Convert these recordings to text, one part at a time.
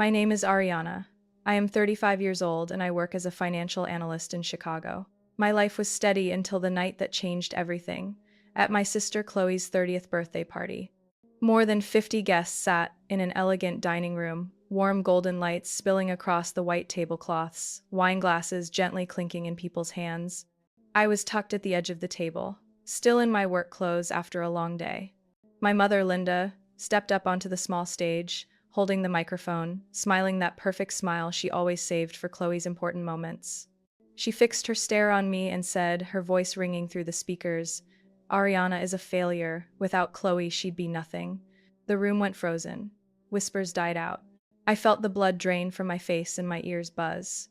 My name is Ariana. I am 35 years old and I work as a financial analyst in Chicago. My life was steady until the night that changed everything, at my sister Chloe's 30th birthday party. More than 50 guests sat in an elegant dining room, warm golden lights spilling across the white tablecloths, wine glasses gently clinking in people's hands. I was tucked at the edge of the table, still in my work clothes after a long day. My mother, Linda, stepped up onto the small stage, holding the microphone, smiling that perfect smile she always saved for Chloe's important moments. She fixed her stare on me and said, her voice ringing through the speakers, "Ariana is a failure. Without Chloe, she'd be nothing." The room went frozen. Whispers died out. I felt the blood drain from my face and my ears buzz.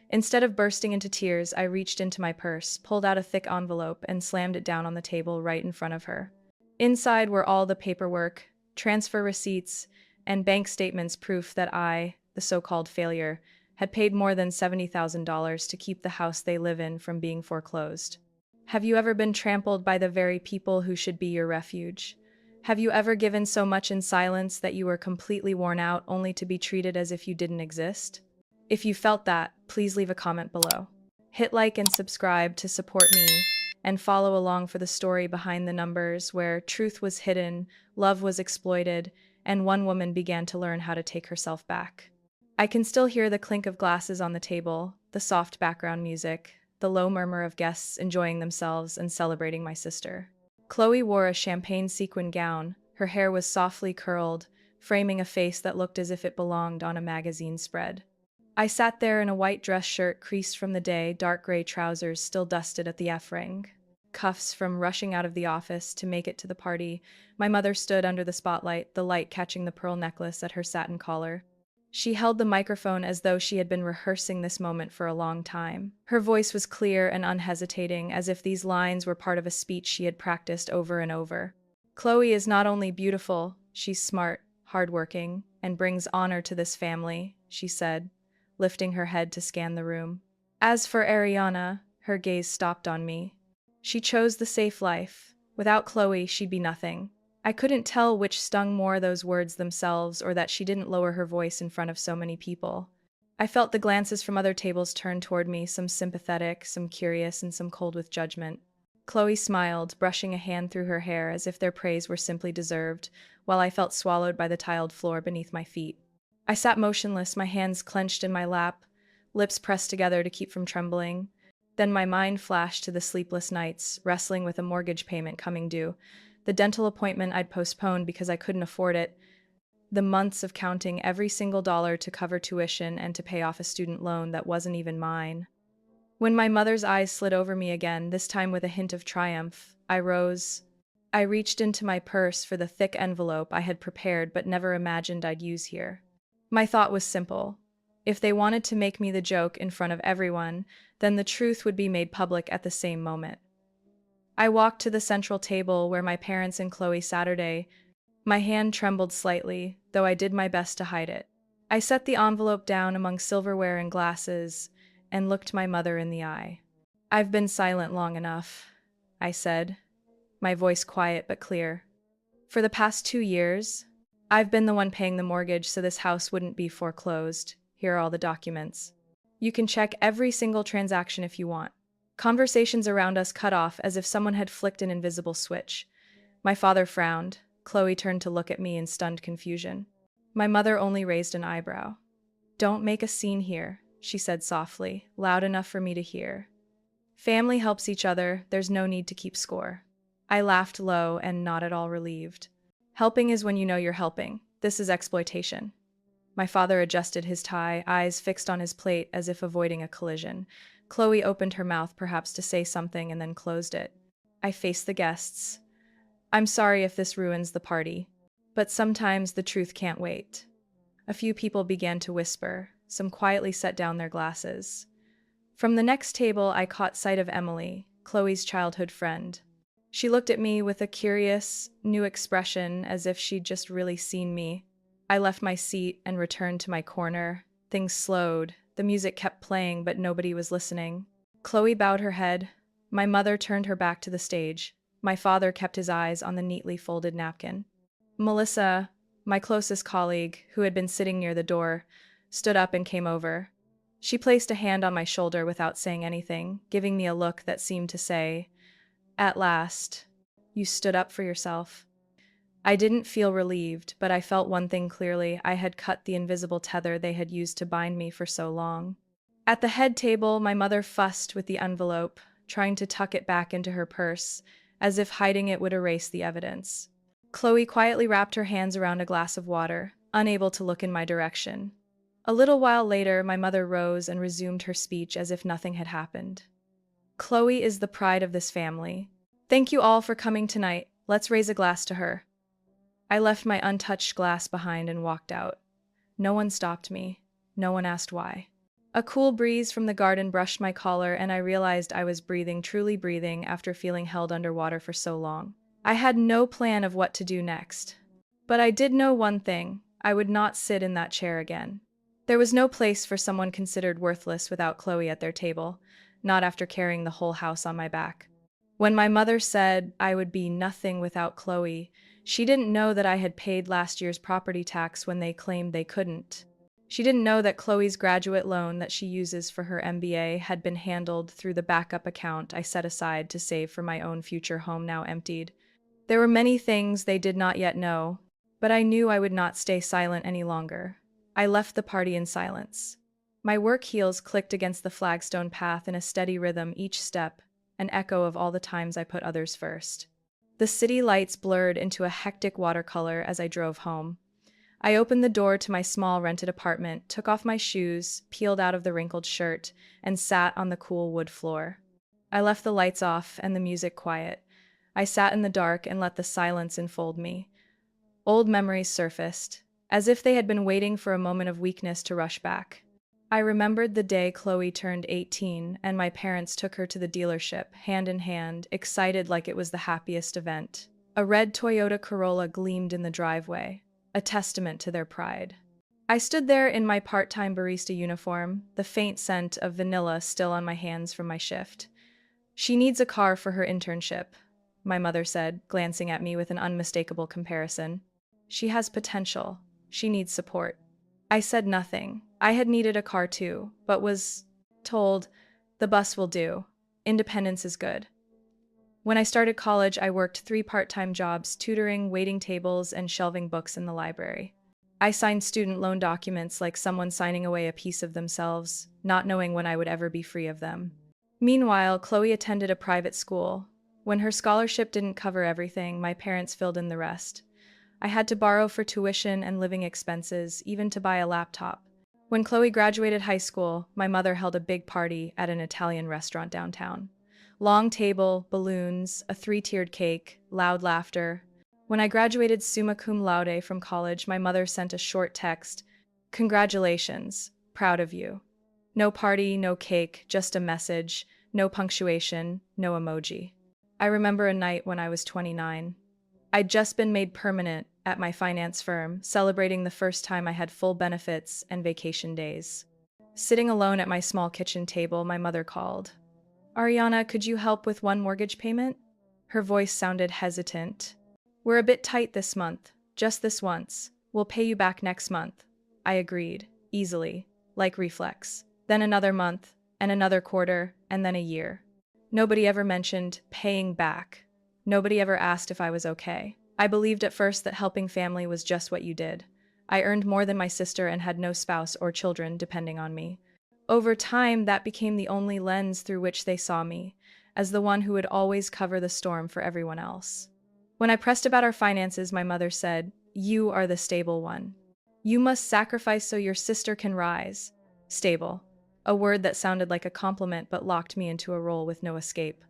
Instead of bursting into tears, I reached into my purse, pulled out a thick envelope, and slammed it down on the table right in front of her. Inside were all the paperwork, transfer receipts, and bank statements, proof that I, the so-called failure, had paid more than $70,000 to keep the house they live in from being foreclosed. Have you ever been trampled by the very people who should be your refuge? Have you ever given so much in silence that you were completely worn out only to be treated as if you didn't exist? If you felt that, please leave a comment below. Hit like and subscribe to support me, and follow along for the story behind the numbers where truth was hidden, love was exploited, and one woman began to learn how to take herself back. I can still hear the clink of glasses on the table, the soft background music, the low murmur of guests enjoying themselves and celebrating my sister. Chloe wore a champagne sequin gown. Her hair was softly curled, framing a face that looked as if it belonged on a magazine spread. I sat there in a white dress shirt creased from the day, dark gray trousers still dusted at the F-ring, cuffs from rushing out of the office to make it to the party. My mother stood under the spotlight, the light catching the pearl necklace at her satin collar. She held the microphone as though she had been rehearsing this moment for a long time. Her voice was clear and unhesitating, as if these lines were part of a speech she had practiced over and over. "Chloe is not only beautiful, she's smart, hardworking, and brings honor to this family," she said, lifting her head to scan the room. As for Ariana, her gaze stopped on me. She chose the safe life. Without Chloe, she'd be nothing. I couldn't tell which stung more, those words themselves, or that she didn't lower her voice in front of so many people. I felt the glances from other tables turn toward me, some sympathetic, some curious, and some cold with judgment. Chloe smiled, brushing a hand through her hair as if their praise were simply deserved, while I felt swallowed by the tiled floor beneath my feet. I sat motionless, my hands clenched in my lap, lips pressed together to keep from trembling. Then my mind flashed to the sleepless nights, wrestling with a mortgage payment coming due, the dental appointment I'd postponed because I couldn't afford it, the months of counting every single dollar to cover tuition and to pay off a student loan that wasn't even mine. When my mother's eyes slid over me again, this time with a hint of triumph, I rose. I reached into my purse for the thick envelope I had prepared but never imagined I'd use here. My thought was simple. If they wanted to make me the joke in front of everyone, then the truth would be made public at the same moment. I walked to the central table where my parents and Chloe Saturday. My hand trembled slightly, though I did my best to hide it. I set the envelope down among silverware and glasses and looked my mother in the eye. "I've been silent long enough," I said, my voice quiet but clear. "For the past 2 years, I've been the one paying the mortgage so this house wouldn't be foreclosed. Here are all the documents. You can check every single transaction if you want." Conversations around us cut off as if someone had flicked an invisible switch. My father frowned. Chloe turned to look at me in stunned confusion. My mother only raised an eyebrow. "Don't make a scene here," she said softly, loud enough for me to hear. "Family helps each other, there's no need to keep score." I laughed low and not at all relieved. "Helping is when you know you're helping. This is exploitation." My father adjusted his tie, eyes fixed on his plate as if avoiding a collision. Chloe opened her mouth perhaps to say something and then closed it. I faced the guests. "I'm sorry if this ruins the party, but sometimes the truth can't wait." A few people began to whisper. Some quietly set down their glasses. From the next table, I caught sight of Emily, Chloe's childhood friend. She looked at me with a curious, new expression, as if she'd just really seen me. I left my seat and returned to my corner. Things slowed. The music kept playing, but nobody was listening. Chloe bowed her head. My mother turned her back to the stage. My father kept his eyes on the neatly folded napkin. "Melissa," My closest colleague, who had been sitting near the door, stood up and came over. She placed a hand on my shoulder without saying anything, giving me a look that seemed to say, "At last, you stood up for yourself." I didn't feel relieved, but I felt one thing clearly: I had cut the invisible tether they had used to bind me for so long. At the head table, my mother fussed with the envelope, trying to tuck it back into her purse, as if hiding it would erase the evidence. Chloe quietly wrapped her hands around a glass of water, unable to look in my direction. A little while later, my mother rose and resumed her speech as if nothing had happened. "Chloe is the pride of this family. Thank you all for coming tonight. Let's raise a glass to her." I left my untouched glass behind and walked out. No one stopped me. No one asked why. A cool breeze from the garden brushed my collar, and I realized I was breathing, truly breathing, after feeling held underwater for so long. I had no plan of what to do next. But I did know one thing: I would not sit in that chair again. There was no place for someone considered worthless without Chloe at their table, not after carrying the whole house on my back. When my mother said I would be nothing without Chloe, she didn't know that I had paid last year's property tax when they claimed they couldn't. She didn't know that Chloe's graduate loan that she uses for her MBA had been handled through the backup account I set aside to save for my own future home, now emptied. There were many things they did not yet know, but I knew I would not stay silent any longer. I left the party in silence. My work heels clicked against the flagstone path in a steady rhythm, each step an echo of all the times I put others first. The city lights blurred into a hectic watercolor as I drove home. I opened the door to my small rented apartment, took off my shoes, peeled out of the wrinkled shirt, and sat on the cool wood floor. I left the lights off and the music quiet. I sat in the dark and let the silence enfold me. Old memories surfaced, as if they had been waiting for a moment of weakness to rush back. I remembered the day Chloe turned 18 and my parents took her to the dealership, hand in hand, excited like it was the happiest event. A red Toyota Corolla gleamed in the driveway, a testament to their pride. I stood there in my part-time barista uniform, the faint scent of vanilla still on my hands from my shift. "She needs a car for her internship," my mother said, glancing at me with an unmistakable comparison. "She has potential. She needs support." I said nothing. I had needed a car too, but was told, "The bus will do. Independence is good." When I started college, I worked 3 part-time jobs, tutoring, waiting tables, and shelving books in the library. I signed student loan documents like someone signing away a piece of themselves, not knowing when I would ever be free of them. Meanwhile, Chloe attended a private school. When her scholarship didn't cover everything, my parents filled in the rest. I had to borrow for tuition and living expenses, even to buy a laptop. When Chloe graduated high school, my mother held a big party at an Italian restaurant downtown. Long table, balloons, a 3-tiered cake, loud laughter. When I graduated summa cum laude from college, my mother sent a short text: "Congratulations, proud of you." No party, no cake, just a message, no punctuation, no emoji. I remember a night when I was 29. I'd just been made permanent at my finance firm, celebrating the first time I had full benefits and vacation days. Sitting alone at my small kitchen table, my mother called. "Ariana, could you help with one mortgage payment?" Her voice sounded hesitant. "We're a bit tight this month, just this once. We'll pay you back next month." I agreed, easily, like reflex. Then another month, and another quarter, and then a year. Nobody ever mentioned paying back. Nobody ever asked if I was okay. I believed at first that helping family was just what you did. I earned more than my sister and had no spouse or children depending on me. Over time, that became the only lens through which they saw me, as the one who would always cover the storm for everyone else. When I pressed about our finances, my mother said, "You are the stable one. You must sacrifice so your sister can rise." Stable. A word that sounded like a compliment but locked me into a role with no escape.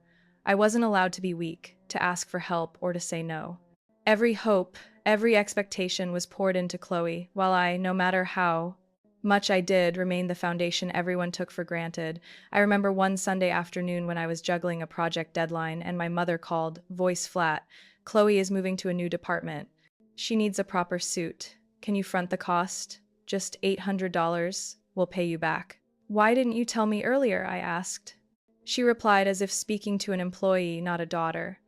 I wasn't allowed to be weak, to ask for help, or to say no. Every hope, every expectation was poured into Chloe, while I, no matter how much I did, remained the foundation everyone took for granted. I remember one Sunday afternoon when I was juggling a project deadline and my mother called, voice flat, "Chloe is moving to a new department. She needs a proper suit. Can you front the cost? Just $800. We'll pay you back." "Why didn't you tell me earlier?" I asked. She replied as if speaking to an employee, not a daughter.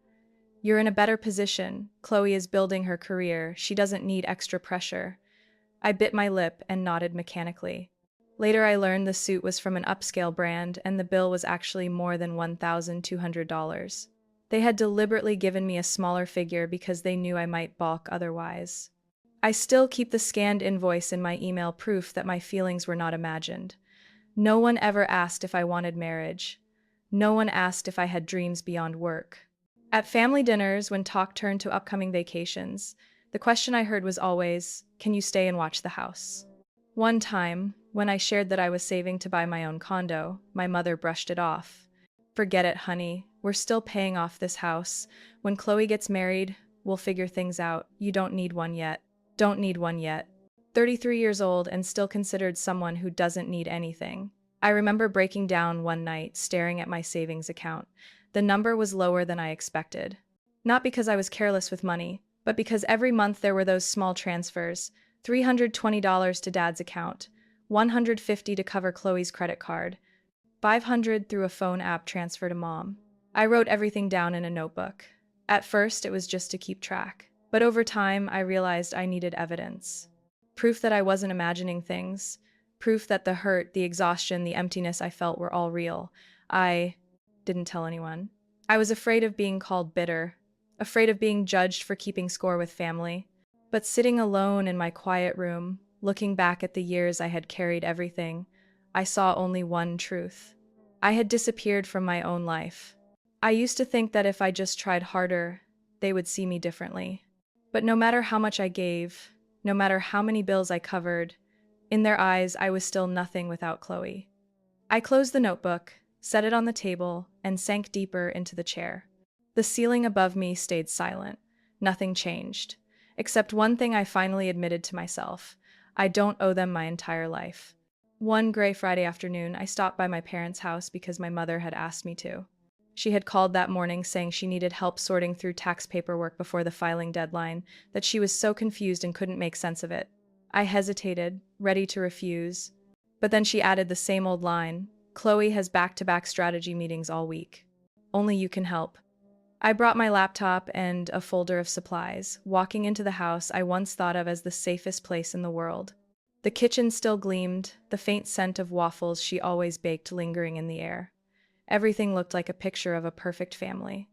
You're in a better position. Chloe is building her career. She doesn't need extra pressure. I bit my lip and nodded mechanically. Later, I learned the suit was from an upscale brand, and the bill was actually more than $1,200. They had deliberately given me a smaller figure because they knew I might balk otherwise. I still keep the scanned invoice in my email, proof that my feelings were not imagined. No one ever asked if I wanted marriage. No one asked if I had dreams beyond work. At family dinners, when talk turned to upcoming vacations, the question I heard was always, "Can you stay and watch the house?" One time, when I shared that I was saving to buy my own condo, my mother brushed it off. "Forget it, honey. We're still paying off this house. When Chloe gets married, we'll figure things out. You don't need one yet. Don't need one yet." 33 years old and still considered someone who doesn't need anything. I remember breaking down one night, staring at my savings account. The number was lower than I expected. Not because I was careless with money, but because every month there were those small transfers: $320 to Dad's account, $150 to cover Chloe's credit card, $500 through a phone app transfer to Mom. I wrote everything down in a notebook. At first, it was just to keep track. But over time, I realized I needed evidence. Proof that I wasn't imagining things. Proof that the hurt, the exhaustion, the emptiness I felt were all real. I didn't tell anyone. I was afraid of being called bitter, afraid of being judged for keeping score with family. But sitting alone in my quiet room, looking back at the years I had carried everything, I saw only one truth. I had disappeared from my own life. I used to think that if I just tried harder, they would see me differently. But no matter how much I gave, no matter how many bills I covered, in their eyes I was still nothing without Chloe. I closed the notebook, set it on the table, and sank deeper into the chair. The ceiling above me stayed silent. Nothing changed. Except one thing I finally admitted to myself: I don't owe them my entire life. One gray Friday afternoon, I stopped by my parents' house because my mother had asked me to. She had called that morning saying she needed help sorting through tax paperwork before the filing deadline, that she was so confused and couldn't make sense of it. I hesitated, ready to refuse. But then she added the same old line: "Chloe has back-to-back strategy meetings all week. Only you can help." I brought my laptop and a folder of supplies, walking into the house I once thought of as the safest place in the world. The kitchen still gleamed, the faint scent of waffles she always baked lingering in the air. Everything looked like a picture of a perfect family.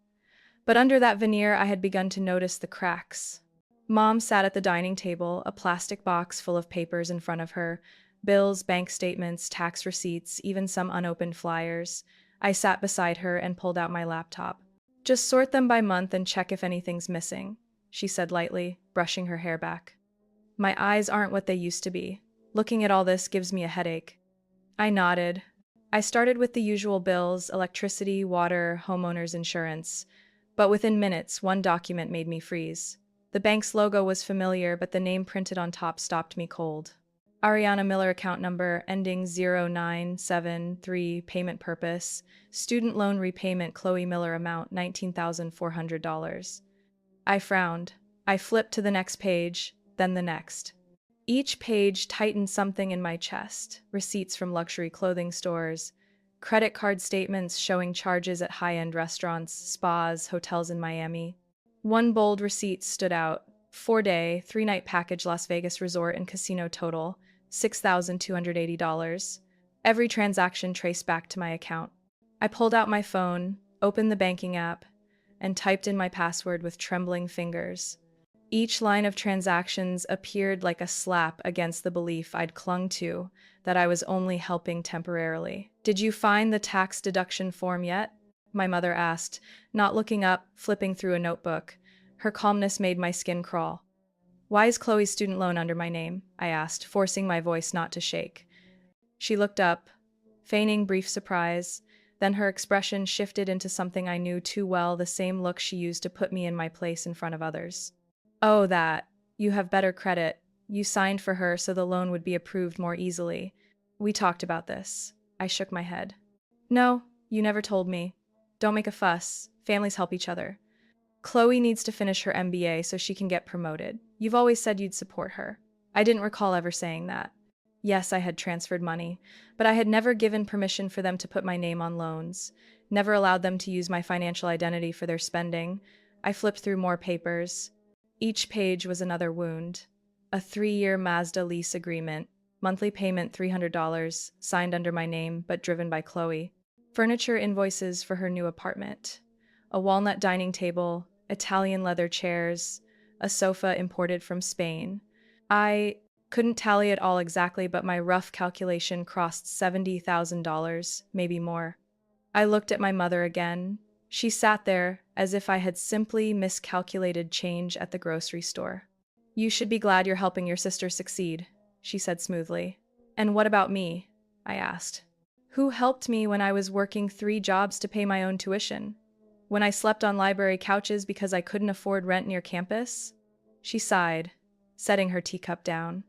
But under that veneer, I had begun to notice the cracks. Mom sat at the dining table, a plastic box full of papers in front of her: bills, bank statements, tax receipts, even some unopened flyers. I sat beside her and pulled out my laptop. "Just sort them by month and check if anything's missing," she said lightly, brushing her hair back. "My eyes aren't what they used to be. Looking at all this gives me a headache." I nodded. I started with the usual bills: electricity, water, homeowners insurance. But within minutes, one document made me freeze. The bank's logo was familiar, but the name printed on top stopped me cold. Ariana Miller, account number ending 0973, payment purpose: student loan repayment, Chloe Miller, amount $19,400. I frowned. I flipped to the next page, then the next. Each page tightened something in my chest: receipts from luxury clothing stores, credit card statements showing charges at high-end restaurants, spas, hotels in Miami. One bold receipt stood out: 4-day, 3-night package, Las Vegas resort and casino, total $6,280. Every transaction traced back to my account. I pulled out my phone, opened the banking app, and typed in my password with trembling fingers. Each line of transactions appeared like a slap against the belief I'd clung to, that I was only helping temporarily. "Did you find the tax deduction form yet?" my mother asked, not looking up, flipping through a notebook. Her calmness made my skin crawl. "Why is Chloe's student loan under my name?" I asked, forcing my voice not to shake. She looked up, feigning brief surprise. Then her expression shifted into something I knew too well, the same look she used to put me in my place in front of others. "Oh, that. You have better credit. You signed for her so the loan would be approved more easily. We talked about this." I shook my head. "No, you never told me. Don't make a fuss. Families help each other. Chloe needs to finish her MBA so she can get promoted. You've always said you'd support her." I didn't recall ever saying that. Yes, I had transferred money, but I had never given permission for them to put my name on loans, never allowed them to use my financial identity for their spending. I flipped through more papers. Each page was another wound. A 3-year Mazda lease agreement, monthly payment $300, signed under my name but driven by Chloe. Furniture invoices for her new apartment. A walnut dining table, Italian leather chairs, a sofa imported from Spain. I couldn't tally it all exactly, but my rough calculation crossed $70,000, maybe more. I looked at my mother again. She sat there as if I had simply miscalculated change at the grocery store. "You should be glad you're helping your sister succeed," she said smoothly. "And what about me?" I asked. "Who helped me when I was working 3 jobs to pay my own tuition? When I slept on library couches because I couldn't afford rent near campus?" She sighed, setting her teacup down.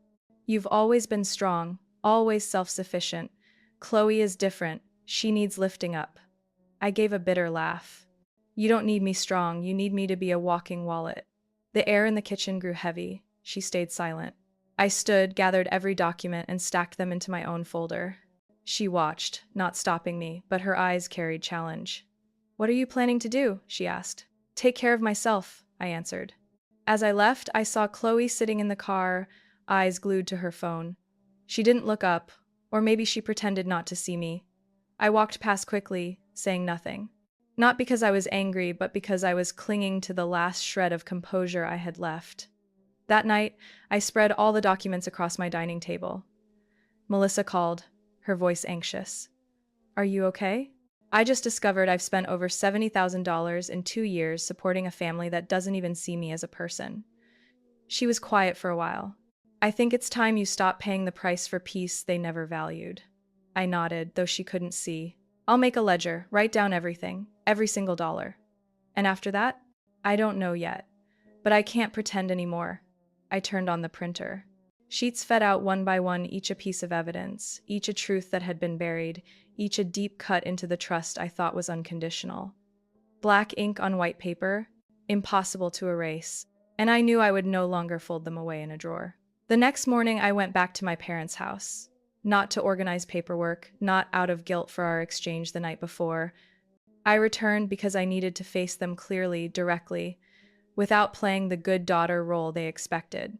"You've always been strong, always self-sufficient. Chloe is different. She needs lifting up." I gave a bitter laugh. "You don't need me strong, you need me to be a walking wallet." The air in the kitchen grew heavy. She stayed silent. I stood, gathered every document, and stacked them into my own folder. She watched, not stopping me, but her eyes carried challenge. "What are you planning to do?" she asked. "Take care of myself," I answered. As I left, I saw Chloe sitting in the car, eyes glued to her phone. She didn't look up, or maybe she pretended not to see me. I walked past quickly, saying nothing. Not because I was angry, but because I was clinging to the last shred of composure I had left. That night, I spread all the documents across my dining table. Melissa called, her voice anxious. "Are you okay? I just discovered I've spent over $70,000 in 2 years supporting a family that doesn't even see me as a person." She was quiet for a while. "I think it's time you stop paying the price for peace they never valued." I nodded, though she couldn't see. "I'll make a ledger, write down everything, every single dollar." "And after that?" "I don't know yet. But I can't pretend anymore." I turned on the printer. Sheets fed out one by one, each a piece of evidence, each a truth that had been buried, each a deep cut into the trust I thought was unconditional. Black ink on white paper, impossible to erase, and I knew I would no longer fold them away in a drawer. The next morning, I went back to my parents' house. Not to organize paperwork, not out of guilt for our exchange the night before. I returned because I needed to face them clearly, directly, without playing the good daughter role they expected.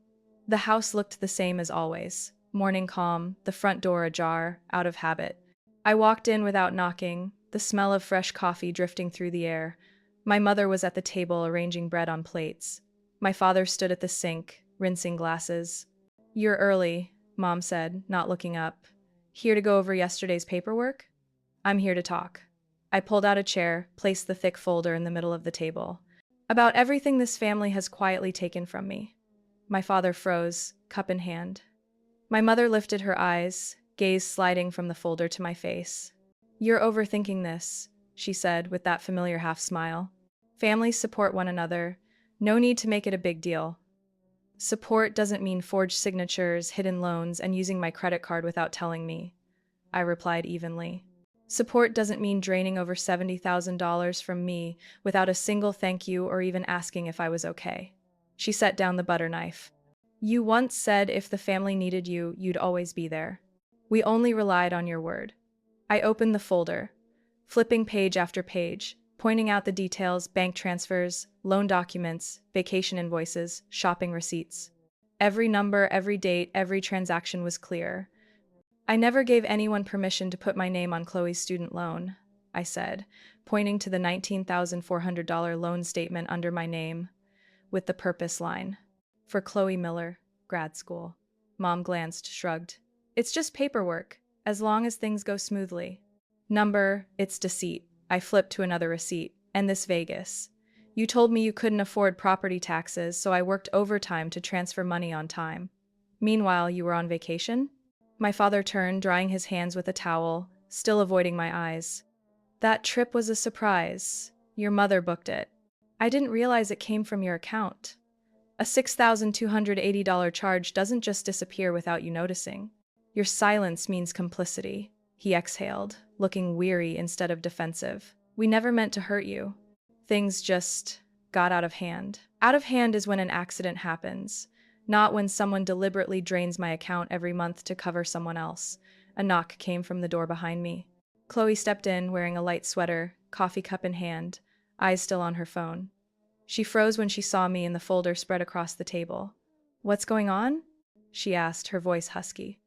The house looked the same as always. Morning calm, the front door ajar, out of habit. I walked in without knocking, the smell of fresh coffee drifting through the air. My mother was at the table arranging bread on plates. My father stood at the sink, rinsing glasses. "You're early," Mom said, not looking up. "Here to go over yesterday's paperwork?" "I'm here to talk." I pulled out a chair, placed the thick folder in the middle of the table. "About everything this family has quietly taken from me." My father froze, cup in hand. My mother lifted her eyes, gaze sliding from the folder to my face. "You're overthinking this," she said with that familiar half smile. "Families support one another. No need to make it a big deal." "Support doesn't mean forged signatures, hidden loans, and using my credit card without telling me," I replied evenly. "Support doesn't mean draining over $70,000 from me without a single thank you or even asking if I was okay." She set down the butter knife. "You once said if the family needed you, you'd always be there. We only relied on your word." I opened the folder, flipping page after page, pointing out the details: bank transfers, loan documents, vacation invoices, shopping receipts. Every number, every date, every transaction was clear. "I never gave anyone permission to put my name on Chloe's student loan," I said, pointing to the $19,400 loan statement under my name, with the purpose line. "For Chloe Miller, grad school." Mom glanced, shrugged. "It's just paperwork, as long as things go smoothly." "Number, it's deceit." I flipped to another receipt. "And this Vegas. You told me you couldn't afford property taxes, so I worked overtime to transfer money on time. Meanwhile, you were on vacation?" My father turned, drying his hands with a towel, still avoiding my eyes. "That trip was a surprise. Your mother booked it. I didn't realize it came from your account. A $6,280 charge doesn't just disappear without you noticing. Your silence means complicity." He exhaled, looking weary instead of defensive. "We never meant to hurt you. Things just got out of hand." Out of hand is when an accident happens, not when someone deliberately drains my account every month to cover someone else. A knock came from the door behind me. Chloe stepped in, wearing a light sweater, coffee cup in hand, eyes still on her phone. She froze when she saw me in the folder spread across the table. "What's going on?" she asked, her voice husky.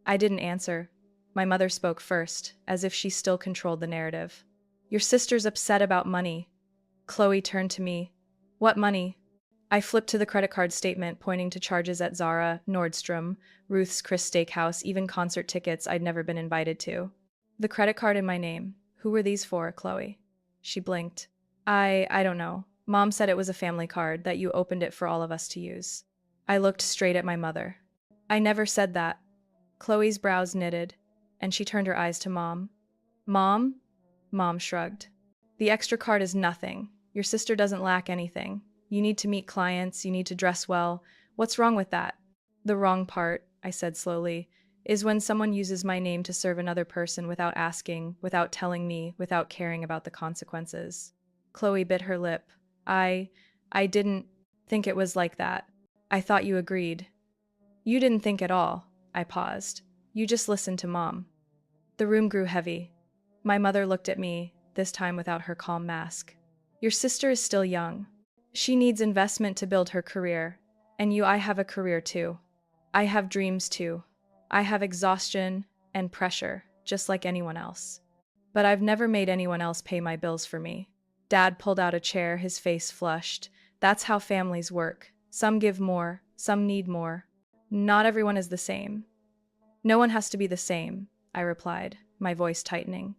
I didn't answer. My mother spoke first, as if she still controlled the narrative. "Your sister's upset about money." Chloe turned to me. "What money?" I flipped to the credit card statement, pointing to charges at Zara, Nordstrom, Ruth's Chris Steakhouse, even concert tickets I'd never been invited to. "The credit card in my name. Who were these for, Chloe?" She blinked. I don't know. Mom said it was a family card, that you opened it for all of us to use." I looked straight at my mother. "I never said that." Chloe's brows knitted, and she turned her eyes to Mom. "Mom?" Mom shrugged. "The extra card is nothing. Your sister doesn't lack anything. You need to meet clients, you need to dress well. What's wrong with that?" "The wrong part," I said slowly, "is when someone uses my name to serve another person without asking, without telling me, without caring about the consequences." Chloe bit her lip. I didn't think it was like that. I thought you agreed." "You didn't think at all." I paused. "You just listened to Mom." The room grew heavy. My mother looked at me, this time without her calm mask. "Your sister is still young. She needs investment to build her career. And I have a career too. I have dreams too. I have exhaustion and pressure, just like anyone else. But I've never made anyone else pay my bills for me." Dad pulled out a chair, his face flushed. "That's how families work. Some give more, some need more. Not everyone is the same." "No one has to be the same," I replied, my voice tightening.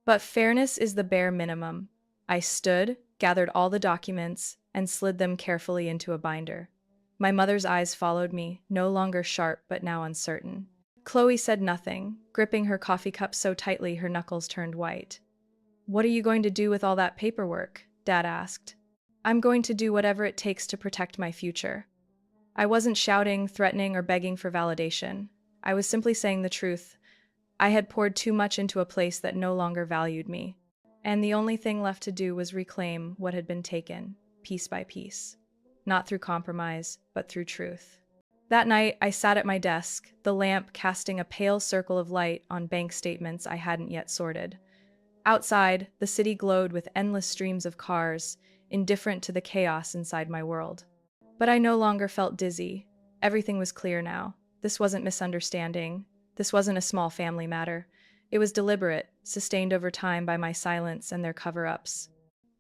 "But fairness is the bare minimum." I stood, gathered all the documents, and slid them carefully into a binder. My mother's eyes followed me, no longer sharp but now uncertain. Chloe said nothing, gripping her coffee cup so tightly her knuckles turned white. "What are you going to do with all that paperwork?" Dad asked. "I'm going to do whatever it takes to protect my future." I wasn't shouting, threatening, or begging for validation. I was simply saying the truth. I had poured too much into a place that no longer valued me, and the only thing left to do was reclaim what had been taken, piece by piece. Not through compromise, but through truth. That night, I sat at my desk, the lamp casting a pale circle of light on bank statements I hadn't yet sorted. Outside, the city glowed with endless streams of cars, indifferent to the chaos inside my world. But I no longer felt dizzy. Everything was clear now. This wasn't misunderstanding. This wasn't a small family matter. It was deliberate, sustained over time by my silence and their cover-ups.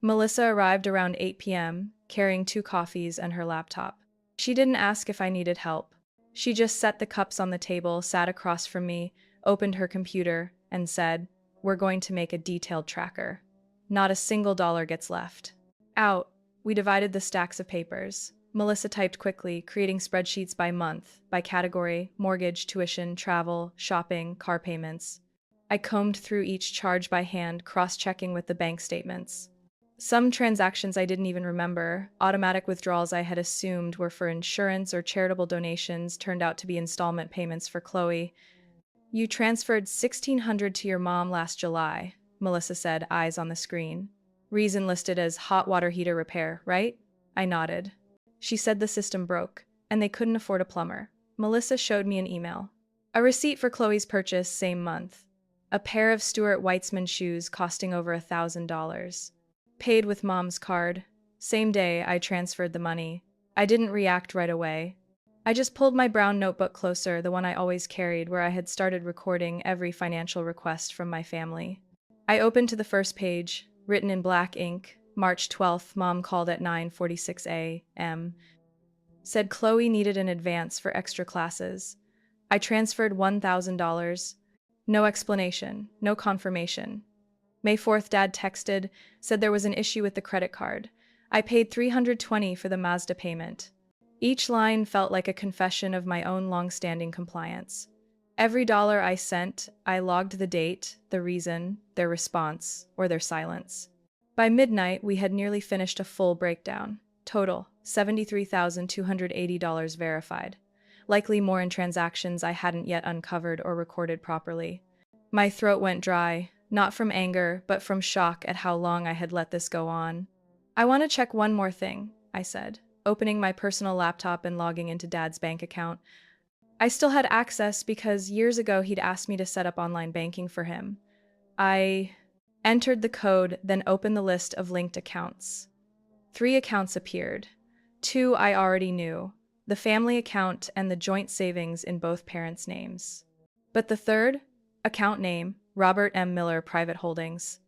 Melissa arrived around 8 p.m., carrying 2 coffees and her laptop. She didn't ask if I needed help. She just set the cups on the table, sat across from me, opened her computer, and said, "We're going to make a detailed tracker. Not a single dollar gets left." Out. We divided the stacks of papers. Melissa typed quickly, creating spreadsheets by month, by category, mortgage, tuition, travel, shopping, car payments. I combed through each charge by hand, cross-checking with the bank statements. Some transactions I didn't even remember, automatic withdrawals I had assumed were for insurance or charitable donations, turned out to be installment payments for Chloe. "You transferred $1,600 to your mom last July," Melissa said, eyes on the screen. "Reason listed as hot water heater repair, right?" I nodded. She said the system broke, and they couldn't afford a plumber. Melissa showed me an email. A receipt for Chloe's purchase same month. A pair of Stuart Weitzman shoes costing over $1,000. Paid with Mom's card. Same day, I transferred the money. I didn't react right away. I just pulled my brown notebook closer, the one I always carried, where I had started recording every financial request from my family. I opened to the first page, written in black ink. March 12th, Mom called at 9:46 a.m. Said Chloe needed an advance for extra classes. I transferred $1,000. No explanation, no confirmation. May 4th, Dad texted, said there was an issue with the credit card. I paid $320 for the Mazda payment. Each line felt like a confession of my own long-standing compliance. Every dollar I sent, I logged the date, the reason, their response, or their silence. By midnight, we had nearly finished a full breakdown. Total, $73,280 verified. Likely more in transactions I hadn't yet uncovered or recorded properly. My throat went dry, not from anger, but from shock at how long I had let this go on. "I want to check one more thing," I said, opening my personal laptop and logging into Dad's bank account. I still had access because years ago he'd asked me to set up online banking for him. I entered the code, then opened the list of linked accounts. Three accounts appeared. Two I already knew, the family account and the joint savings in both parents' names. But the third, account name, Robert M. Miller Private Holdings.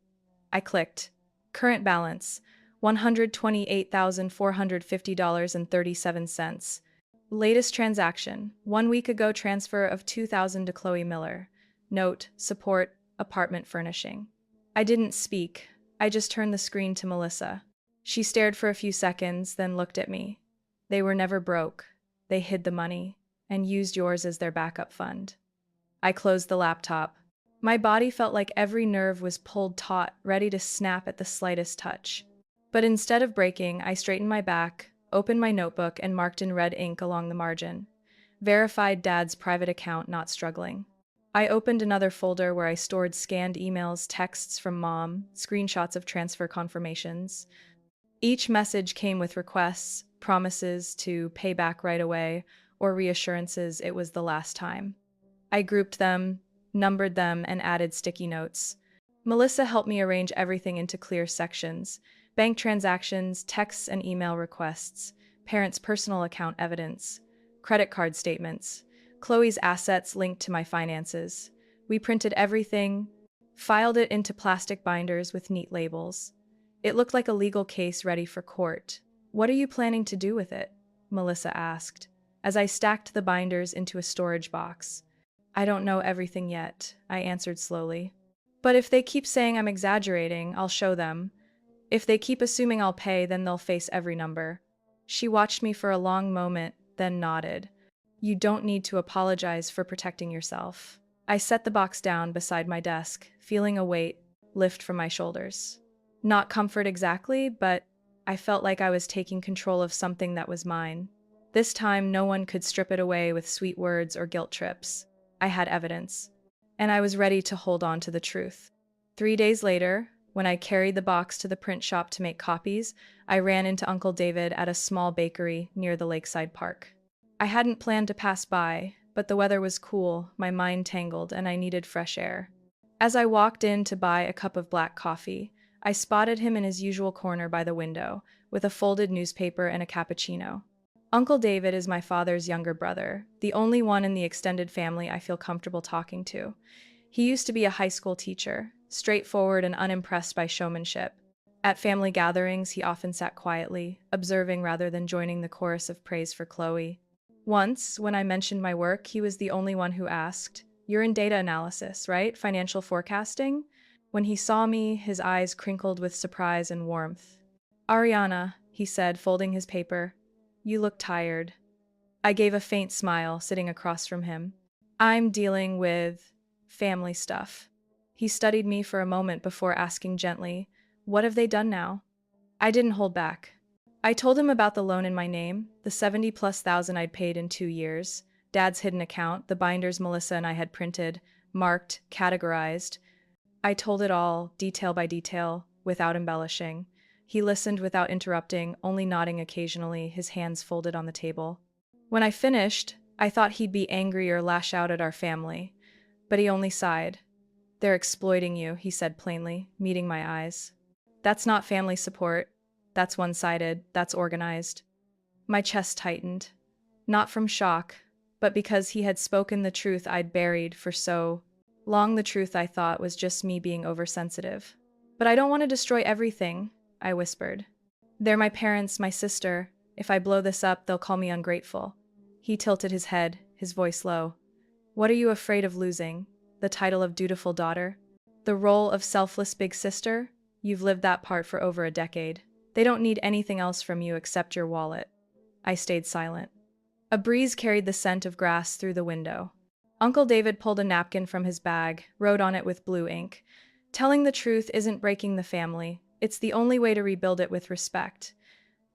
I clicked. Current balance, $128,450.37. Latest transaction, 1 week ago transfer of $2,000 to Chloe Miller. Note, support, apartment furnishing. I didn't speak. I just turned the screen to Melissa. She stared for a few seconds, then looked at me. They were never broke. They hid the money and used yours as their backup fund. I closed the laptop. My body felt like every nerve was pulled taut, ready to snap at the slightest touch. But instead of breaking, I straightened my back, opened my notebook, and marked in red ink along the margin. Verified Dad's private account, not struggling. I opened another folder where I stored scanned emails, texts from Mom, screenshots of transfer confirmations. Each message came with requests, promises to pay back right away, or reassurances it was the last time. I grouped them, numbered them, and added sticky notes. Melissa helped me arrange everything into clear sections: bank transactions, texts and email requests, parents' personal account evidence, credit card statements, Chloe's assets linked to my finances. We printed everything, filed it into plastic binders with neat labels. It looked like a legal case ready for court. "What are you planning to do with it?" Melissa asked, as I stacked the binders into a storage box. "I don't know everything yet," I answered slowly. "But if they keep saying I'm exaggerating, I'll show them. If they keep assuming I'll pay, then they'll face every number." She watched me for a long moment, then nodded. "You don't need to apologize for protecting yourself." I set the box down beside my desk, feeling a weight lift from my shoulders. Not comfort exactly, but I felt like I was taking control of something that was mine. This time, no one could strip it away with sweet words or guilt trips. I had evidence, and I was ready to hold on to the truth. 3 days later, when I carried the box to the print shop to make copies, I ran into Uncle David at a small bakery near the lakeside park. I hadn't planned to pass by, but the weather was cool, my mind tangled, and I needed fresh air. As I walked in to buy a cup of black coffee, I spotted him in his usual corner by the window, with a folded newspaper and a cappuccino. Uncle David is my father's younger brother, the only one in the extended family I feel comfortable talking to. He used to be a high school teacher, straightforward and unimpressed by showmanship. At family gatherings, he often sat quietly, observing rather than joining the chorus of praise for Chloe. Once, when I mentioned my work, he was the only one who asked, "You're in data analysis, right? Financial forecasting?" When he saw me, his eyes crinkled with surprise and warmth. "Ariana," he said, folding his paper, "you look tired." I gave a faint smile, sitting across from him. "I'm dealing with family stuff." He studied me for a moment before asking gently, "What have they done now?" I didn't hold back. I told him about the loan in my name, the 70+ thousand I'd paid in 2 years, Dad's hidden account, the binders Melissa and I had printed, marked, categorized. I told it all, detail by detail, without embellishing. He listened without interrupting, only nodding occasionally, his hands folded on the table. When I finished, I thought he'd be angry or lash out at our family, but he only sighed. "They're exploiting you," he said plainly, meeting my eyes. "That's not family support. That's one-sided. That's organized." My chest tightened. Not from shock, but because he had spoken the truth I'd buried for so long. The truth I thought was just me being oversensitive. "But I don't want to destroy everything," I whispered. "They're my parents, my sister. If I blow this up, they'll call me ungrateful." He tilted his head, his voice low. "What are you afraid of losing? The title of dutiful daughter? The role of selfless big sister? You've lived that part for over a decade. They don't need anything else from you except your wallet." I stayed silent. A breeze carried the scent of grass through the window. Uncle David pulled a napkin from his bag, wrote on it with blue ink. "Telling the truth isn't breaking the family. It's the only way to rebuild it with respect."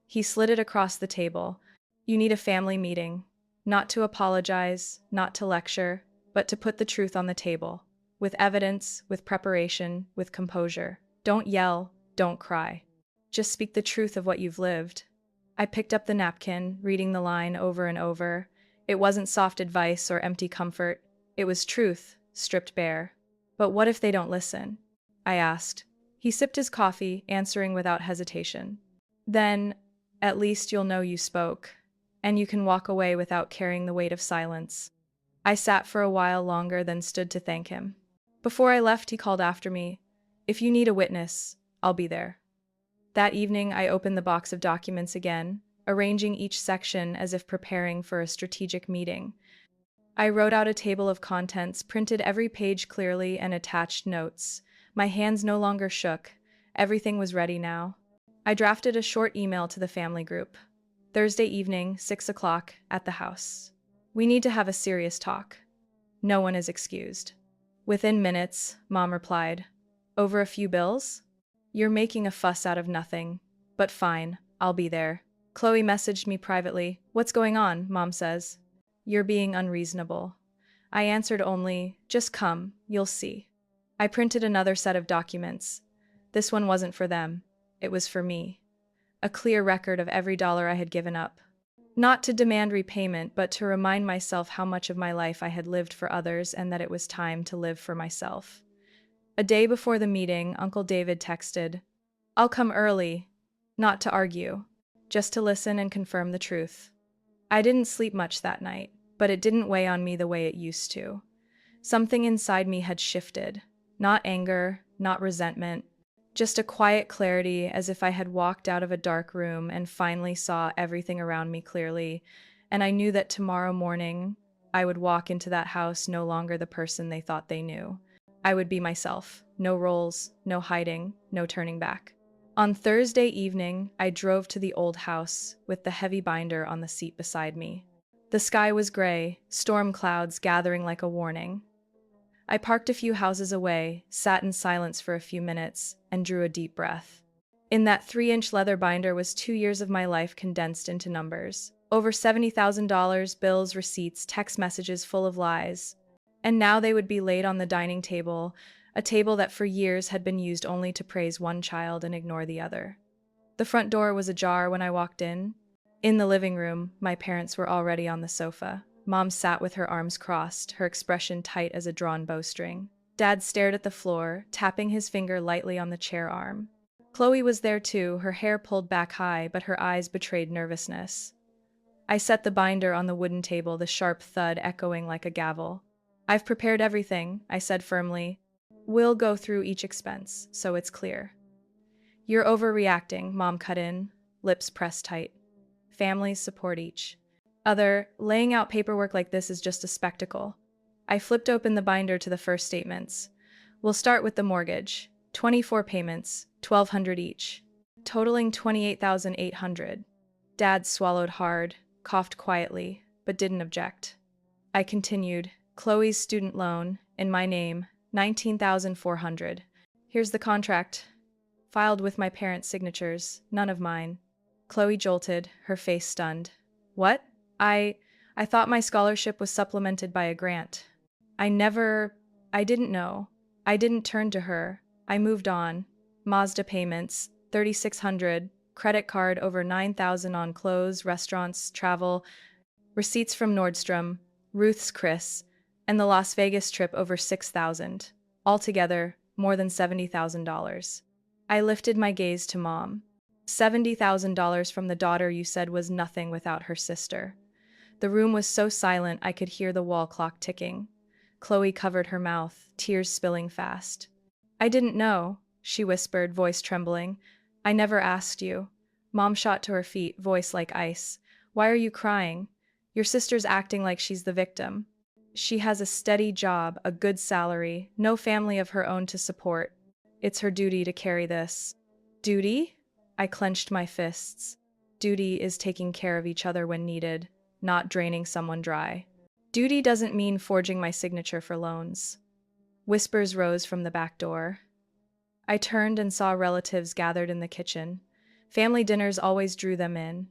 He slid it across the table. "You need a family meeting. Not to apologize, not to lecture, but to put the truth on the table. With evidence, with preparation, with composure. Don't yell, don't cry. Just speak the truth of what you've lived." I picked up the napkin, reading the line over and over. It wasn't soft advice or empty comfort. It was truth, stripped bare. "But what if they don't listen?" I asked. He sipped his coffee, answering without hesitation. Then, at least you'll know you spoke, and you can walk away without carrying the weight of silence. I sat for a while longer, then stood to thank him. Before I left, he called after me, "If you need a witness, I'll be there." That evening, I opened the box of documents again, arranging each section as if preparing for a strategic meeting. I wrote out a table of contents, printed every page clearly, and attached notes. My hands no longer shook. Everything was ready now. I drafted a short email to the family group. Thursday evening, 6 o'clock, at the house. We need to have a serious talk. No one is excused. Within minutes, Mom replied, "Over a few bills? You're making a fuss out of nothing. But fine, I'll be there." Chloe messaged me privately. "What's going on?" Mom says. "You're being unreasonable." I answered only, "Just come, you'll see." I printed another set of documents. This one wasn't for them. It was for me. A clear record of every dollar I had given up. Not to demand repayment, but to remind myself how much of my life I had lived for others and that it was time to live for myself. A day before the meeting, Uncle David texted, "I'll come early, not to argue, just to listen and confirm the truth." I didn't sleep much that night, but it didn't weigh on me the way it used to. Something inside me had shifted. Not anger, not resentment, just a quiet clarity, as if I had walked out of a dark room and finally saw everything around me clearly, and I knew that tomorrow morning I would walk into that house no longer the person they thought they knew. I would be myself. No roles, no hiding, no turning back. On Thursday evening, I drove to the old house with the heavy binder on the seat beside me. The sky was gray, storm clouds gathering like a warning. I parked a few houses away, sat in silence for a few minutes, and drew a deep breath. In that 3-inch leather binder was 2 years of my life condensed into numbers. Over $70,000, bills, receipts, text messages full of lies. And now they would be laid on the dining table, a table that for years had been used only to praise one child and ignore the other. The front door was ajar when I walked in. In the living room, my parents were already on the sofa. Mom sat with her arms crossed, her expression tight as a drawn bowstring. Dad stared at the floor, tapping his finger lightly on the chair arm. Chloe was there too, her hair pulled back high, but her eyes betrayed nervousness. I set the binder on the wooden table, the sharp thud echoing like a gavel. "I've prepared everything," I said firmly. "We'll go through each expense, so it's clear." "You're overreacting," Mom cut in, lips pressed tight. "Families support each other. Laying out paperwork like this is just a spectacle." I flipped open the binder to the first statements. "We'll start with the mortgage. 24 payments, $1,200 each, totaling $28,800. Dad swallowed hard, coughed quietly, but didn't object. I continued, "Chloe's student loan, in my name, $19,400. Here's the contract, filed with my parents' signatures, none of mine." Chloe jolted, her face stunned. "What? I thought my scholarship was supplemented by a grant." I didn't know. I didn't turn to her. I moved on. Mazda payments, $3,600, credit card over $9,000 on clothes, restaurants, travel, receipts from Nordstrom, Ruth's Chris, and the Las Vegas trip over $6,000. Altogether, more than $70,000. I lifted my gaze to Mom. $70,000 from the daughter you said was nothing without her sister. The room was so silent I could hear the wall clock ticking. Chloe covered her mouth, tears spilling fast. "I didn't know," she whispered, voice trembling. "I never asked you." Mom shot to her feet, voice like ice. "Why are you crying? Your sister's acting like she's the victim. She has a steady job, a good salary, no family of her own to support. It's her duty to carry this." "Duty?" I clenched my fists. "Duty is taking care of each other when needed, not draining someone dry. Duty doesn't mean forging my signature for loans." Whispers rose from the back door. I turned and saw relatives gathered in the kitchen. Family dinners always drew them in.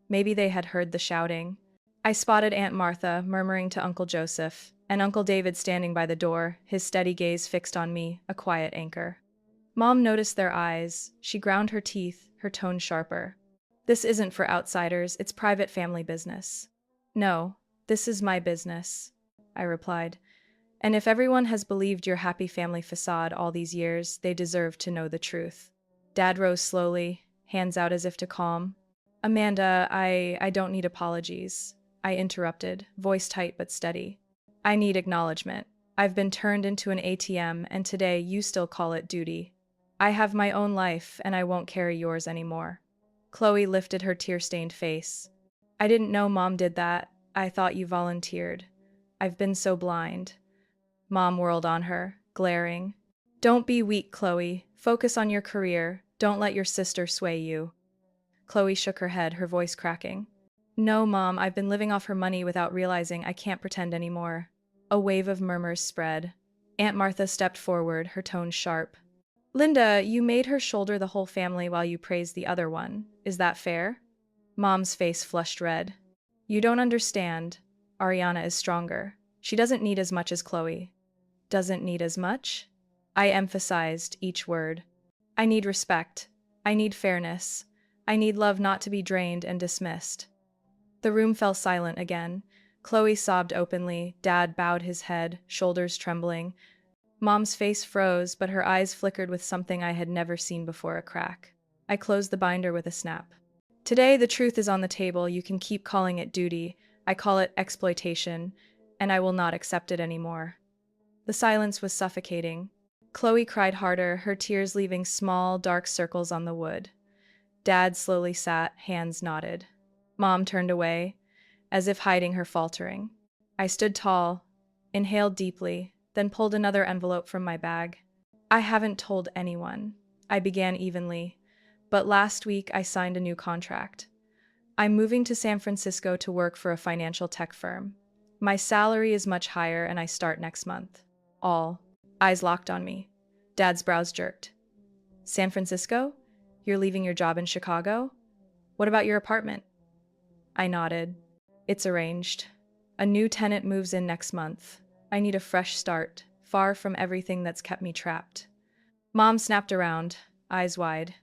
Maybe they had heard the shouting. I spotted Aunt Martha murmuring to Uncle Joseph, and Uncle David standing by the door, his steady gaze fixed on me, a quiet anchor. Mom noticed their eyes. She ground her teeth, her tone sharper. "This isn't for outsiders, it's private family business." "No, this is my business," I replied. "And if everyone has believed your happy family facade all these years, they deserve to know the truth." Dad rose slowly, hands out as if to calm. Amanda, I don't need apologies. I interrupted, voice tight but steady. I need acknowledgement. I've been turned into an ATM, and today you still call it duty. I have my own life, and I won't carry yours anymore. Chloe lifted her tear-stained face. I didn't know Mom did that. I thought you volunteered. I've been so blind. Mom whirled on her, glaring. Don't be weak, Chloe. Focus on your career. Don't let your sister sway you. Chloe shook her head, her voice cracking. No, Mom, I've been living off her money without realizing I can't pretend anymore. A wave of murmurs spread. Aunt Martha stepped forward, her tone sharp. Linda, you made her shoulder the whole family while you praised the other one. Is that fair? Mom's face flushed red. You don't understand. Ariana is stronger. She doesn't need as much as Chloe. Doesn't need as much? I emphasized each word. I need respect. I need fairness. I need love not to be drained and dismissed. The room fell silent again. Chloe sobbed openly. Dad bowed his head, shoulders trembling. Mom's face froze, but her eyes flickered with something I had never seen before, a crack. I closed the binder with a snap. Today, the truth is on the table. You can keep calling it duty. I call it exploitation, and I will not accept it anymore. The silence was suffocating. Chloe cried harder, her tears leaving small, dark circles on the wood. Dad slowly sat, hands knotted. Mom turned away, as if hiding her faltering. I stood tall, inhaled deeply, then pulled another envelope from my bag. I haven't told anyone. I began evenly, but last week I signed a new contract. I'm moving to San Francisco to work for a financial tech firm. My salary is much higher and I start next month. All eyes locked on me. Dad's brows jerked. San Francisco? You're leaving your job in Chicago? What about your apartment? I nodded. It's arranged. A new tenant moves in next month. I need a fresh start, far from everything that's kept me trapped. Mom snapped around, eyes wide.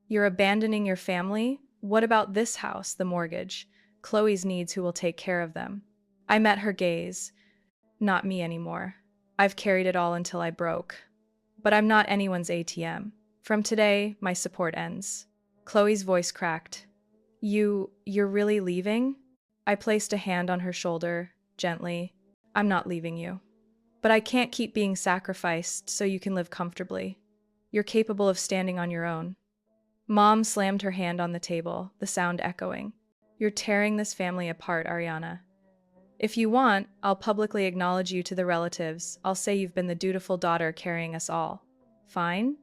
You're abandoning your family? What about this house, the mortgage? Chloe's needs, who will take care of them? I met her gaze. Not me anymore. I've carried it all until I broke. But I'm not anyone's ATM. From today, my support ends. Chloe's voice cracked. You're really leaving? I placed a hand on her shoulder, gently. I'm not leaving you. But I can't keep being sacrificed so you can live comfortably. You're capable of standing on your own. Mom slammed her hand on the table, the sound echoing. You're tearing this family apart, Ariana. If you want, I'll publicly acknowledge you to the relatives. I'll say you've been the dutiful daughter carrying us all. Fine?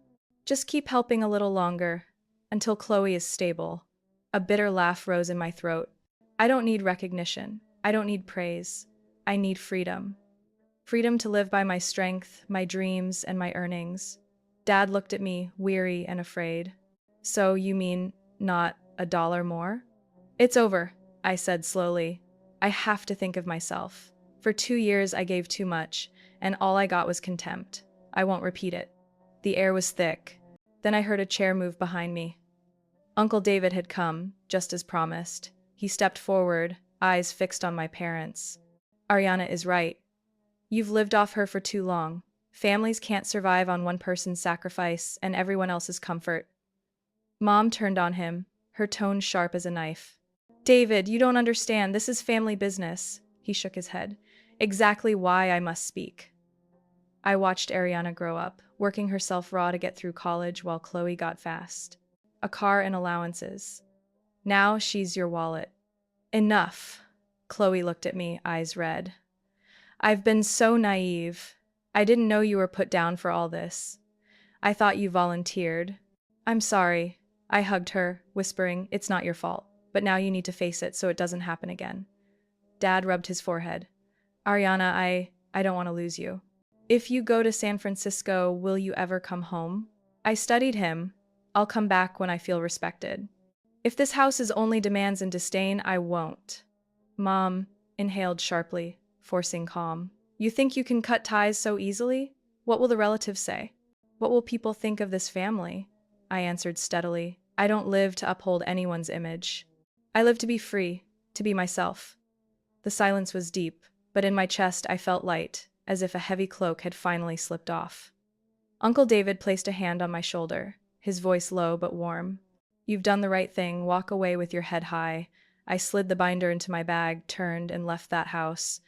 Just keep helping a little longer, until Chloe is stable. A bitter laugh rose in my throat. I don't need recognition. I don't need praise. I need freedom. Freedom to live by my strength, my dreams, and my earnings. Dad looked at me, weary and afraid. So you mean not $1 more? It's over, I said slowly. I have to think of myself. For 2 years I gave too much, and all I got was contempt. I won't repeat it. The air was thick. Then I heard a chair move behind me. Uncle David had come, just as promised. He stepped forward, eyes fixed on my parents. Ariana is right. You've lived off her for too long. Families can't survive on one person's sacrifice and everyone else's comfort. Mom turned on him, her tone sharp as a knife. David, you don't understand. This is family business. He shook his head. Exactly why I must speak. I watched Ariana grow up, working herself raw to get through college while Chloe got fast. A car and allowances. Now she's your wallet. Enough. Chloe looked at me, eyes red. I've been so naive. I didn't know you were put down for all this. I thought you volunteered. I'm sorry. I hugged her, whispering, it's not your fault, but now you need to face it so it doesn't happen again. Dad rubbed his forehead. Ariana, I don't want to lose you. If you go to San Francisco, will you ever come home? I studied him. I'll come back when I feel respected. If this house is only demands and disdain, I won't. Mom inhaled sharply, forcing calm. You think you can cut ties so easily? What will the relatives say? What will people think of this family? I answered steadily. I don't live to uphold anyone's image. I live to be free, to be myself. The silence was deep, but in my chest I felt light, as if a heavy cloak had finally slipped off. Uncle David placed a hand on my shoulder, his voice low but warm. You've done the right thing. Walk away with your head high. I slid the binder into my bag, turned, and left that house.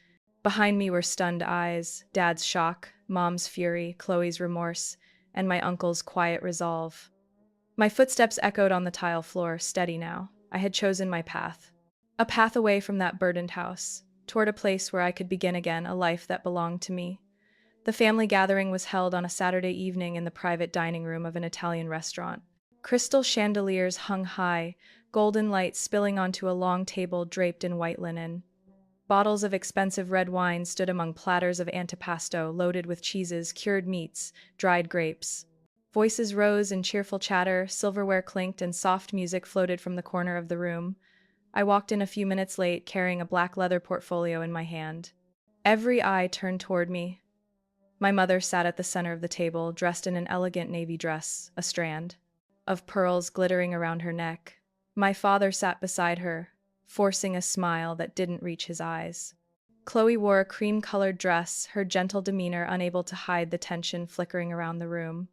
Behind me were stunned eyes, Dad's shock, Mom's fury, Chloe's remorse, and my uncle's quiet resolve. My footsteps echoed on the tile floor, steady now. I had chosen my path. A path away from that burdened house, toward a place where I could begin again a life that belonged to me. The family gathering was held on a Saturday evening in the private dining room of an Italian restaurant. Crystal chandeliers hung high, golden light spilling onto a long table draped in white linen. Bottles of expensive red wine stood among platters of antipasto loaded with cheeses, cured meats, dried grapes. Voices rose in cheerful chatter, silverware clinked, and soft music floated from the corner of the room. I walked in a few minutes late, carrying a black leather portfolio in my hand. Every eye turned toward me. My mother sat at the center of the table, dressed in an elegant navy dress, a strand of pearls glittering around her neck. My father sat beside her, forcing a smile that didn't reach his eyes. Chloe wore a cream-colored dress, her gentle demeanor unable to hide the tension flickering around the room.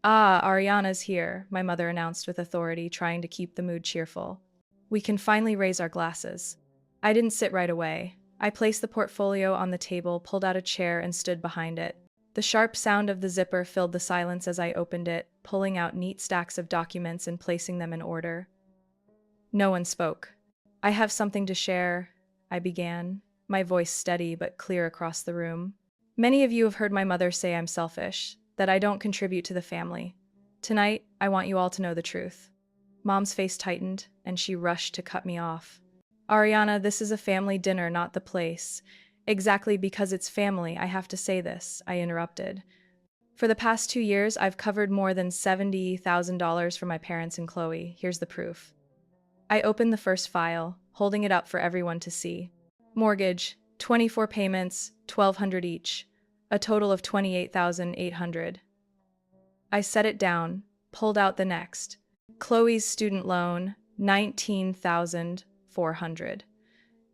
"Ah, Ariana's here," my mother announced with authority, trying to keep the mood cheerful. "We can finally raise our glasses." I didn't sit right away. I placed the portfolio on the table, pulled out a chair, and stood behind it. The sharp sound of the zipper filled the silence as I opened it, pulling out neat stacks of documents and placing them in order. No one spoke. "I have something to share," I began, my voice steady but clear across the room. "Many of you have heard my mother say I'm selfish, that I don't contribute to the family. Tonight, I want you all to know the truth." Mom's face tightened, and she rushed to cut me off. "Ariana, this is a family dinner, not the place." "Exactly because it's family, I have to say this," I interrupted. "For the past 2 years, I've covered more than $70,000 for my parents and Chloe. Here's the proof." I opened the first file, holding it up for everyone to see. Mortgage, 24 payments, $1,200 each, a total of $28,800. I set it down, pulled out the next. Chloe's student loan, $19,400.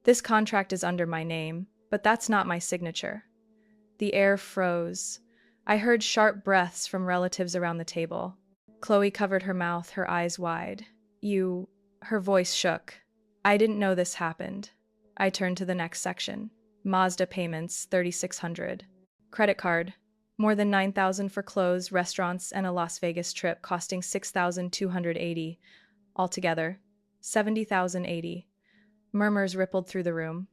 This contract is under my name, but that's not my signature. The air froze. I heard sharp breaths from relatives around the table. Chloe covered her mouth, her eyes wide. Her voice shook. "I didn't know this happened." I turned to the next section. Mazda payments, $3,600. Credit card, more than $9,000 for clothes, restaurants, and a Las Vegas trip costing $6,280. Altogether, $70,080. Murmurs rippled through the room.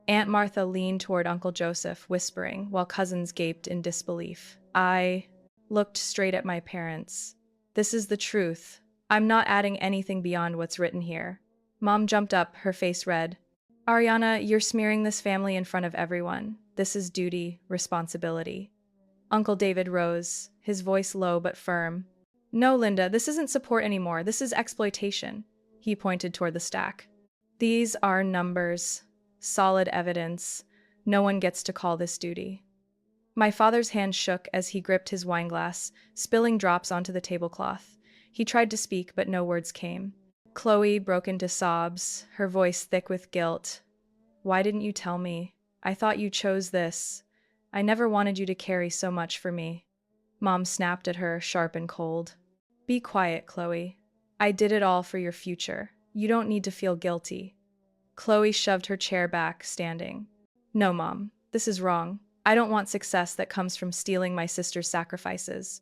Aunt Martha leaned toward Uncle Joseph, whispering, while cousins gaped in disbelief. I looked straight at my parents. "This is the truth. I'm not adding anything beyond what's written here." Mom jumped up, her face red. "Ariana, you're smearing this family in front of everyone. This is duty, responsibility." Uncle David rose, his voice low but firm. "No, Linda, this isn't support anymore. This is exploitation." He pointed toward the stack. "These are numbers, solid evidence. No one gets to call this duty." My father's hand shook as he gripped his wineglass, spilling drops onto the tablecloth. He tried to speak, but no words came. Chloe broke into sobs, her voice thick with guilt. "Why didn't you tell me? I thought you chose this. I never wanted you to carry so much for me." Mom snapped at her, sharp and cold. "Be quiet, Chloe. I did it all for your future. You don't need to feel guilty." Chloe shoved her chair back, standing. "No, Mom, this is wrong. I don't want success that comes from stealing my sister's sacrifices."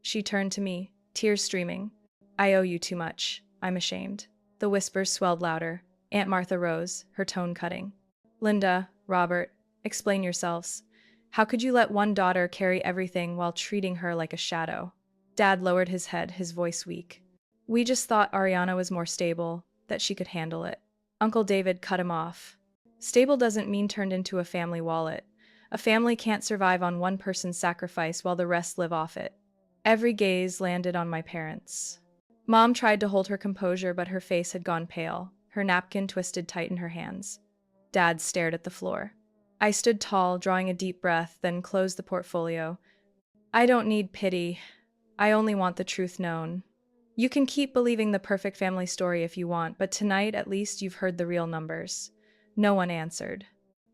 She turned to me, tears streaming. "I owe you too much. I'm ashamed." The whispers swelled louder. Aunt Martha rose, her tone cutting. "Linda, Robert, explain yourselves. How could you let one daughter carry everything while treating her like a shadow?" Dad lowered his head, his voice weak. "We just thought Ariana was more stable, that she could handle it." Uncle David cut him off. "Stable doesn't mean turned into a family wallet. A family can't survive on one person's sacrifice while the rest live off it." Every gaze landed on my parents. Mom tried to hold her composure, but her face had gone pale, her napkin twisted tight in her hands. Dad stared at the floor. I stood tall, drawing a deep breath, then closed the portfolio. "I don't need pity. I only want the truth known. You can keep believing the perfect family story if you want, but tonight at least you've heard the real numbers." No one answered.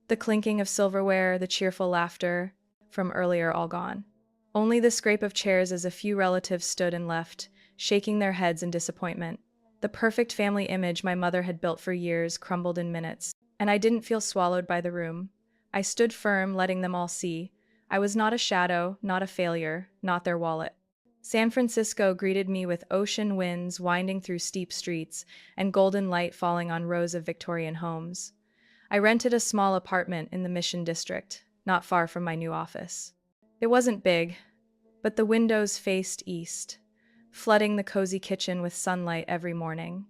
The clinking of silverware, the cheerful laughter from earlier all gone. Only the scrape of chairs as a few relatives stood and left, shaking their heads in disappointment. The perfect family image my mother had built for years crumbled in minutes, and I didn't feel swallowed by the room. I stood firm, letting them all see. I was not a shadow, not a failure, not their wallet. San Francisco greeted me with ocean winds winding through steep streets and golden light falling on rows of Victorian homes. I rented a small apartment in the Mission District, not far from my new office. It wasn't big, but the windows faced east, flooding the cozy kitchen with sunlight every morning.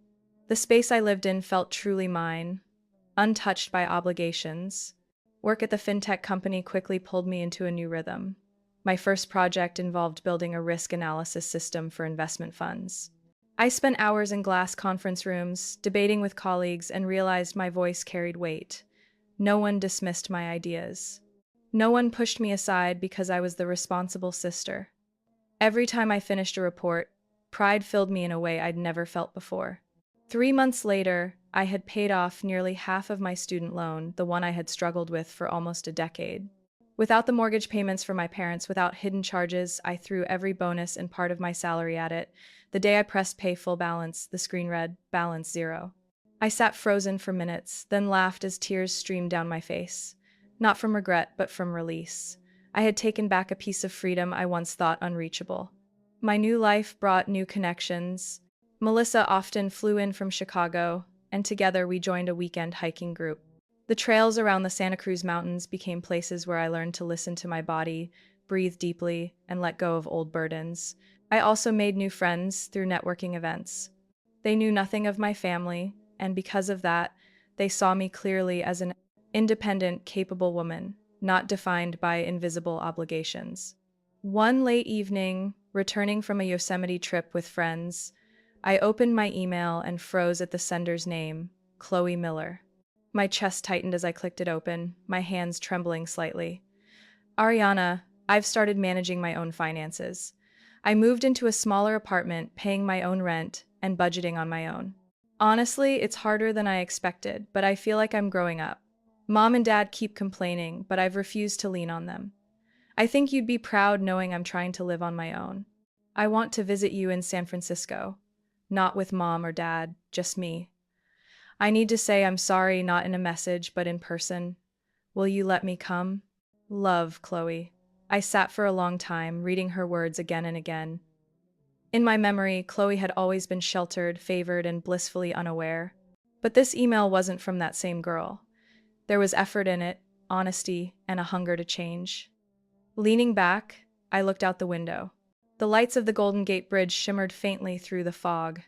The space I lived in felt truly mine, untouched by obligations. Work at the fintech company quickly pulled me into a new rhythm. My first project involved building a risk analysis system for investment funds. I spent hours in glass conference rooms, debating with colleagues, and realized my voice carried weight. No one dismissed my ideas. No one pushed me aside because I was the responsible sister. Every time I finished a report, pride filled me in a way I'd never felt before. 3 months later, I had paid off nearly half of my student loan, the one I had struggled with for almost a decade. Without the mortgage payments for my parents, without hidden charges, I threw every bonus and part of my salary at it. The day I pressed pay full balance, the screen read, balance zero. I sat frozen for minutes, then laughed as tears streamed down my face. Not from regret, but from release. I had taken back a piece of freedom I once thought unreachable. My new life brought new connections. Melissa often flew in from Chicago, and together we joined a weekend hiking group. The trails around the Santa Cruz Mountains became places where I learned to listen to my body, breathe deeply, and let go of old burdens. I also made new friends through networking events. They knew nothing of my family, and because of that, they saw me clearly as an independent, capable woman, not defined by invisible obligations. One late evening, returning from a Yosemite trip with friends, I opened my email and froze at the sender's name, Chloe Miller. My chest tightened as I clicked it open, my hands trembling slightly. Ariana, I've started managing my own finances. I moved into a smaller apartment, paying my own rent and budgeting on my own. Honestly, it's harder than I expected, but I feel like I'm growing up. Mom and Dad keep complaining, but I've refused to lean on them. I think you'd be proud knowing I'm trying to live on my own. I want to visit you in San Francisco. Not with Mom or Dad, just me. I need to say I'm sorry, not in a message, but in person. Will you let me come? Love, Chloe. I sat for a long time, reading her words again and again. In my memory, Chloe had always been sheltered, favored, and blissfully unaware. But this email wasn't from that same girl. There was effort in it, honesty, and a hunger to change. Leaning back, I looked out the window. The lights of the Golden Gate Bridge shimmered faintly through the fog.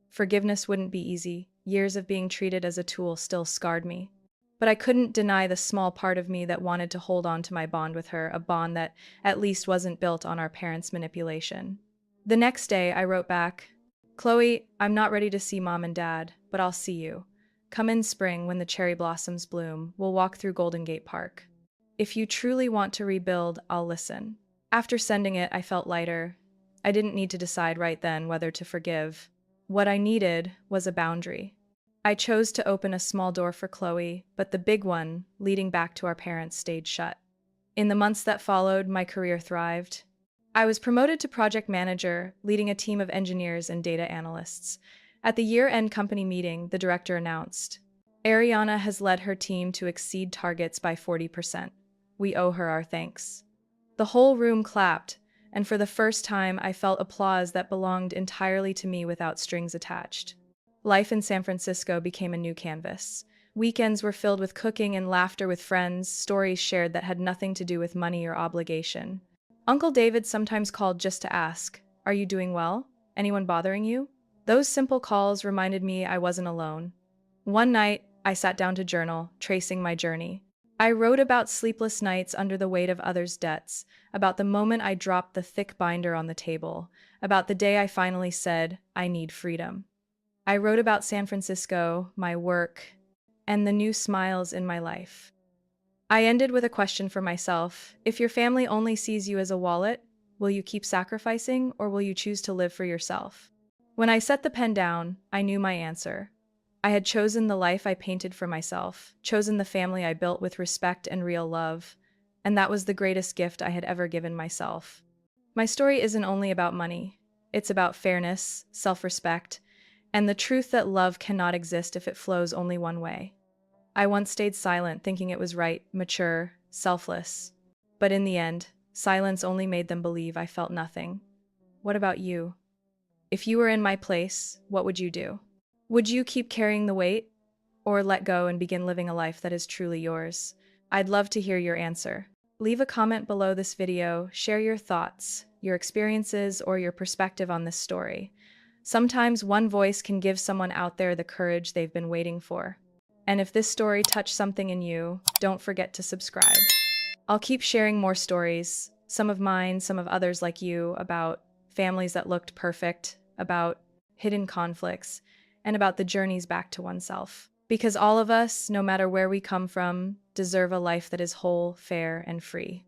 Forgiveness wouldn't be easy. Years of being treated as a tool still scarred me. But I couldn't deny the small part of me that wanted to hold on to my bond with her, a bond that at least wasn't built on our parents' manipulation. The next day, I wrote back, Chloe, I'm not ready to see Mom and Dad, but I'll see you. Come in spring when the cherry blossoms bloom. We'll walk through Golden Gate Park. If you truly want to rebuild, I'll listen. After sending it, I felt lighter. I didn't need to decide right then whether to forgive. What I needed was a boundary. I chose to open a small door for Chloe, but the big one, leading back to our parents, stayed shut. In the months that followed, my career thrived. I was promoted to project manager, leading a team of engineers and data analysts. At the year-end company meeting, the director announced, Ariana has led her team to exceed targets by 40%. We owe her our thanks. The whole room clapped, and for the first time, I felt applause that belonged entirely to me without strings attached. Life in San Francisco became a new canvas. Weekends were filled with cooking and laughter with friends, stories shared that had nothing to do with money or obligation. Uncle David sometimes called just to ask, Are you doing well? Anyone bothering you? Those simple calls reminded me I wasn't alone. One night, I sat down to journal, tracing my journey. I wrote about sleepless nights under the weight of others' debts, about the moment I dropped the thick binder on the table, about the day I finally said, I need freedom. I wrote about San Francisco, my work, and the new smiles in my life. I ended with a question for myself. If your family only sees you as a wallet, will you keep sacrificing or will you choose to live for yourself? When I set the pen down, I knew my answer. I had chosen the life I painted for myself, chosen the family I built with respect and real love, and that was the greatest gift I had ever given myself. My story isn't only about money. It's about fairness, self-respect, and the truth that love cannot exist if it flows only one way. I once stayed silent, thinking it was right, mature, selfless. But in the end, silence only made them believe I felt nothing. What about you? If you were in my place, what would you do? Would you keep carrying the weight, or let go and begin living a life that is truly yours? I'd love to hear your answer. Leave a comment below this video, share your thoughts, your experiences, or your perspective on this story. Sometimes one voice can give someone out there the courage they've been waiting for. And if this story touched something in you, don't forget to subscribe. I'll keep sharing more stories, some of mine, some of others like you, about families that looked perfect, about hidden conflicts, and about the journeys back to oneself. Because all of us, no matter where we come from, deserve a life that is whole, fair, and free.